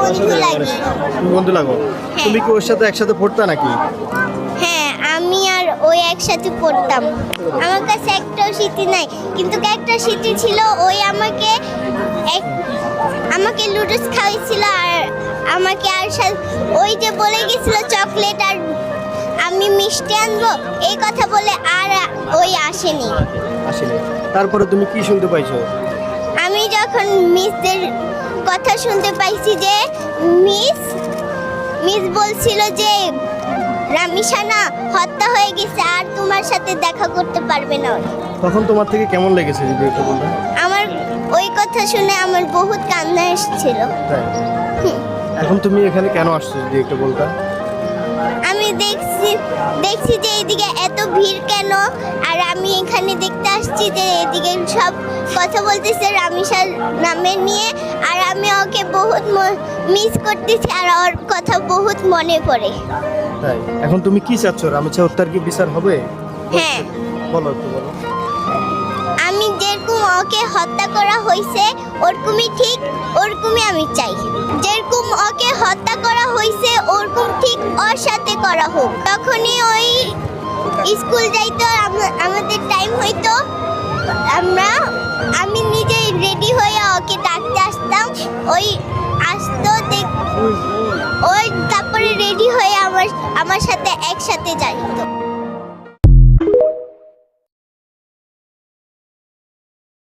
বন্ধু লাগে। তুমি বন্ধু লাগো? তুমি কি ওর সাথে একসাথে পড়তা নাকি? হ্যাঁ, আমি আর ওই একসাথে পড়তাম। আমার কাছে একটাও স্মৃতি নাই, কিন্তু একটা স্মৃতি ছিল। ওই আমাকে লুডুস খাওয়াইছিল, আর আমাকে ওই যে বলে গেছিল চকলেট আর আমি মিষ্টি আনবো, এই কথা বলে আর ওই আসেনি। আসলে তারপরে তুমি কি শুনতে পাইছো? আমি যখন মিসদের কথা শুনতে পাইছি যে মিস বলছিল যে রামিসানা হত্যা হয়ে গেছে আর তোমার সাথে দেখা করতে পারবে না। তখন তোমার থেকে কেমন লেগেছে যদি একটু বলতে? আমার ওই কথা শুনে আমার বহুত কান্না এসেছিল। তাই? এখন তুমি এখানে কেন আসছো যদি একটু বলতে? আমি দেখছি যে এদিকে এত ভিড় কেন, আর আমি এখানে দেখতে আসছি যে এদিকে সব কথা বলতেছে রামিসার নামে নিয়ে, আর আমি ওকে বহুত মিস করতেছি আর ওর কথা বহুত মনে পড়ে। তাই? এখন তুমি কি চাচ্ছ? রামিসা হত্যার কি বিচার হবে? হ্যাঁ, বলো একটু বলো। আমি যেরকম ওকে হত্যা করা হয়েছে ওরকমই ঠিক, ওরকমই আমি চাই। যেরকম ওকে হত্যা করা হয়েছে ওরকম ঠিক ওর সাথে করা হোক। তখনই ওই স্কুল যাইতো, আমাদের টাইম হইতো, আমি নিজেই রেডি হয়ে ওকে ডাকতে আসতাম। ওই আসতো ওই তারপরে রেডি হয়ে আমার সাথে একসাথে যাইতো।